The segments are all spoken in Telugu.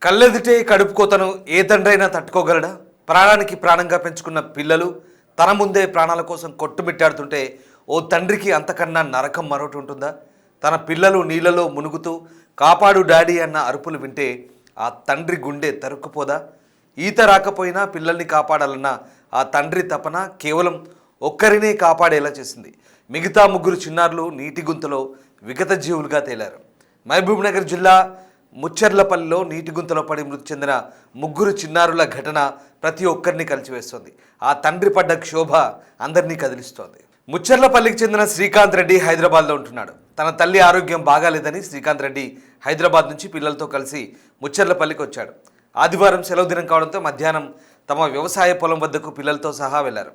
కళ్ళెదిటే కడుపు కోతను ఏ తండ్రైనా తట్టుకోగలడా? ప్రాణానికి ప్రాణంగా పెంచుకున్న పిల్లలు తన ముందే ప్రాణాల కోసం కొట్టుమిట్టాడుతుంటే ఓ తండ్రికి అంతకన్నా నరకం మరొకటి ఉంటుందా? తన పిల్లలు నీళ్ళలో మునుగుతూ కాపాడు డాడీ అన్న అరుపులు వింటే ఆ తండ్రి గుండె తరుక్కుపోదా? ఈత రాకపోయినా పిల్లల్ని కాపాడాలన్న ఆ తండ్రి తపన కేవలం ఒక్కరినే కాపాడేలా చేసింది. మిగతా ముగ్గురు చిన్నారులు నీటి గుంతలో విగత జీవులుగా తేలారు. మహబూబ్నగర్ జిల్లా ముచ్చర్లపల్లిలో నీటి గుంతలో పడి మృతి చెందిన ముగ్గురు చిన్నారుల ఘటన ప్రతి ఒక్కరిని కలిచివేస్తోంది. ఆ తండ్రి పడ్డ క్షోభ అందరినీ కదిలిస్తోంది. ముచ్చర్లపల్లికి చెందిన శ్రీకాంత్ రెడ్డి హైదరాబాద్లో ఉంటున్నాడు. తన తల్లి ఆరోగ్యం బాగాలేదని శ్రీకాంత్ రెడ్డి హైదరాబాద్ నుంచి పిల్లలతో కలిసి ముచ్చర్లపల్లికి వచ్చాడు. ఆదివారం సెలవు దినం కావడంతో మధ్యాహ్నం తమ వ్యవసాయ పొలం వద్దకు పిల్లలతో సహా వెళ్లారు.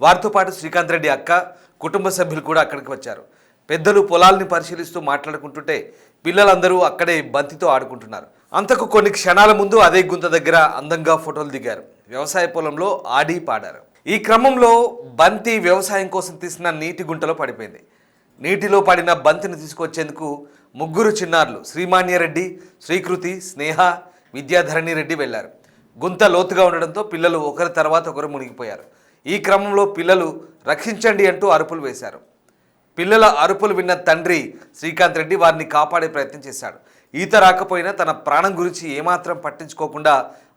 వారితో పాటు శ్రీకాంత్ రెడ్డి అక్క, కుటుంబ సభ్యులు కూడా అక్కడికి వచ్చారు. పెద్దలు పొలాల్ని పరిశీలిస్తూ మాట్లాడుకుంటుంటే పిల్లలందరూ అక్కడే బంతితో ఆడుకుంటున్నారు. అంతకు కొన్ని క్షణాల ముందు అదే గుంత దగ్గర అందంగా ఫోటోలు దిగారు. వ్యవసాయ పొలంలో ఆడి పాడారు. ఈ క్రమంలో బంతి వ్యవసాయం కోసం తీసిన నీటి గుంటలో పడిపోయింది. నీటిలో పడిన బంతిని తీసుకొచ్చేందుకు ముగ్గురు చిన్నారులు శ్రీమాన్యరెడ్డి, శ్రీకృతి, స్నేహ, విద్యాధరణి రెడ్డి వెళ్లారు. గుంత లోతుగా ఉండడంతో పిల్లలు ఒకరి తర్వాత ఒకరు మునిగిపోయారు. ఈ క్రమంలో పిల్లలు రక్షించండి అంటూ అరుపులు వేశారు. పిల్లల అరుపులు విన్న తండ్రి శ్రీకాంత్ రెడ్డి వారిని కాపాడే ప్రయత్నం చేశాడు. ఈత రాకపోయినా తన ప్రాణం గురించి ఏమాత్రం పట్టించుకోకుండా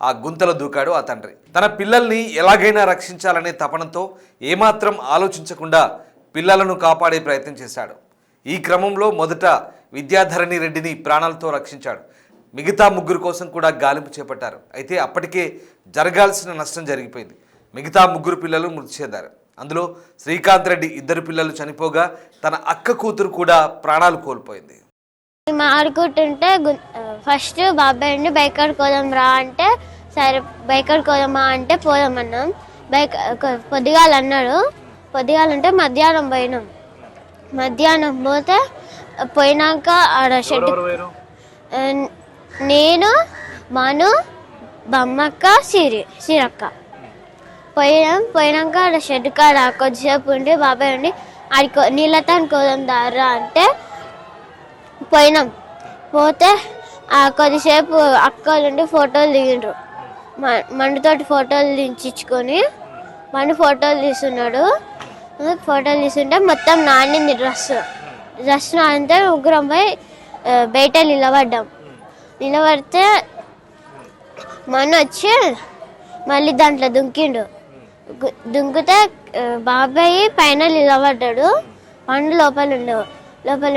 ఆ గుంతలో దూకాడు ఆ తండ్రి. తన పిల్లల్ని ఎలాగైనా రక్షించాలనే తపనతో ఏమాత్రం ఆలోచించకుండా పిల్లలను కాపాడే ప్రయత్నం చేశాడు. ఈ క్రమంలో మొదట విద్యాధరణి రెడ్డిని ప్రాణాలతో రక్షించాడు. మిగతా ముగ్గురు కోసం కూడా గాలింపు చేపట్టారు. అయితే అప్పటికే జరగాల్సిన నష్టం జరిగిపోయింది. మిగతా ముగ్గురు పిల్లలు మృతి చెందారు. అందులో శ్రీకాంత్ రెడ్డి ఇద్దరు పిల్లలు చనిపోగా తన అక్క కూతురు కూడా ప్రాణాలు కోల్పోయింది. ఆడుకుంటుంటే ఫస్ట్ బాబాయ్ అండి బైక్ ఆడుకోదాం రా అంటే సరే బైక్ ఆడుకోదామా అంటే పోదామన్నాం. బైక్ పొద్దుగాలు అన్నాడు. పొద్దుగాలంటే మధ్యాహ్నం పోయినాం. మధ్యాహ్నం పోయినాక ఆడ షెడ్ నేను మను బమ్మక్క సిరక్క పోయినాక ఆడ షెడ్ కాడ కొద్దిసేపు ఉండి బాబాయ్ ఉండి ఆడికో నీళ్ళతో అనుకోదాం దారా అంటే పోయినాం. పోతే కొద్దిసేపు అక్కలుండి ఫోటోలు దిగిండ్రు. మండుతోటి ఫోటోలు దించుకొని మన ఫోటోలు తీస్తున్నాడు. ఫోటోలు తీస్తుంటే మొత్తం నానింది డ్రెస్ నానితే ముగ్గురం పోయి బయట నిలబడితే మన వచ్చి మళ్ళీ దాంట్లో దుంకితే బాబాయ్ పైన నిలబడ్డాడు. పండు లోపల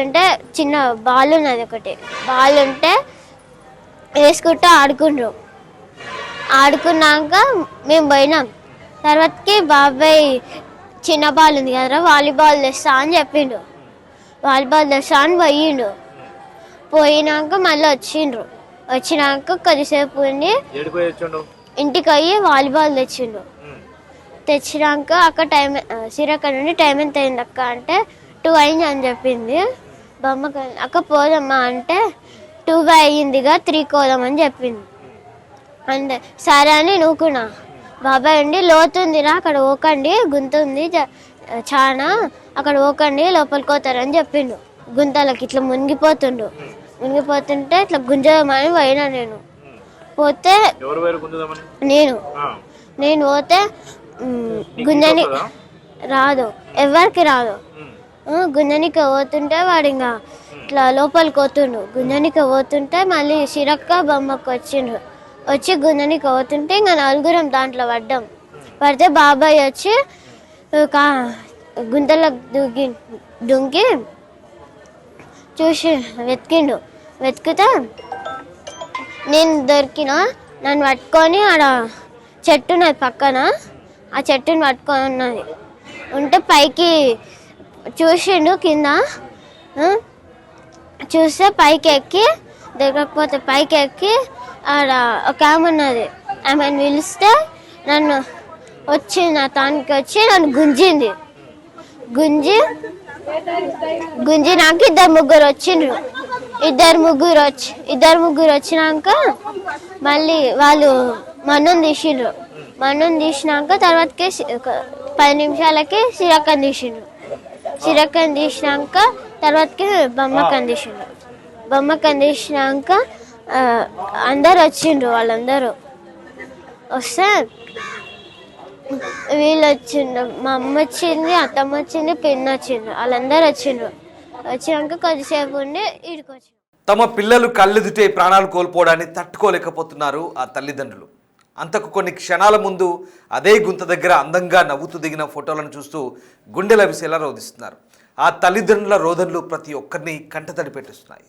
ఉంటే చిన్న బాల్ ఉన్నది. ఒకటి బాల్ ఉంటే వేసుకుంటూ ఆడుకున్నాక మేము పోయినాం. తర్వాతకి బాబాయ్ చిన్న బాల్ ఉంది కదా వాలీబాల్ తెస్తా అని చెప్పిండు. వాలీబాల్ తెస్తా అని పోయినాక మళ్ళీ వచ్చినాక కొద్దిసేపు ఉండి ఇంటికి అయ్యి వాలీబాల్ తెచ్చినాక అక్క సిరక్క నుండి టైం ఎంత అయింది అక్క అంటే 2 అయింది అని చెప్పింది. బొమ్మక అక్క పోదమ్మా అంటే 2 అయ్యిందిగా 3 పోదామని చెప్పింది. అంటే సరే అని నూకున్నా. బాబాయ్ ఉండి లోతుందిరా అక్కడ ఓకండి గుంతుంది చాలా అక్కడ ఓకండి లోపలికి పోతారని చెప్పిండు. గుంతలకి ఇట్లా మునిగిపోతుంటే ఇట్లా గుంజమని పోయినా. నేను పోతే పోతే గుంజని రాదు, ఎవరికి రాదు. గుంజనికి పోతుంటే వాడు ఇంకా ఇట్లా లోపలికి పోతుండు. గుంజనికి పోతుంటే మళ్ళీ సిరక్క బొమ్మకు వచ్చి గుంజనికి పోతుంటే ఇంకా నలుగురం దాంట్లో పడితే బాబాయ్ వచ్చి గుంతలకు దుంకి చూసి వెతికితే నేను నన్ను పట్టుకొని ఆడ చెట్టు ఉన్నది పక్కన. ఆ చెట్టుని పట్టుకొని ఉంటే పైకి చూసిండు. కింద చూస్తే పైకి ఎక్కి దొరకకపోతే పైకి ఎక్కి ఆడ ఒక ఆమె ఉన్నది. ఆమెను పిలిస్తే నన్ను నా తానికి వచ్చి నన్ను గుంజి నాకు ఇద్దరు ముగ్గురు వచ్చినాక మళ్ళీ వాళ్ళు మన్నుని తీసినాక తర్వాతకి 10 నిమిషాలకి సిరక్కని తీసినాక తర్వాతకి బొమ్మకని తీసినాక అందరు వచ్చిండ్రు, వాళ్ళందరూ వస్తే వీళ్ళు వచ్చిండ్రు, మా అమ్మ వచ్చింది, అత్తమ్మ వచ్చింది, పిన్ని వచ్చిండ్రు, వాళ్ళందరూ వచ్చిండ్రు. వచ్చినాక కొద్దిసేపు ఉండి ఇడికి వచ్చి తమ పిల్లలు కళ్ళెదుటే ప్రాణాలు కోల్పోవడాన్ని తట్టుకోలేకపోతున్నారు ఆ తల్లిదండ్రులు. అంతకు కొన్ని క్షణాల ముందు అదే గుంత దగ్గర అందంగా నవ్వుతూ దిగిన ఫోటోలను చూస్తూ గుండెల విసేలా రోధిస్తున్నారు. ఆ తల్లిదండ్రుల రోదనలు ప్రతి ఒక్కరిని కంటతడి పెట్టిస్తున్నాయి.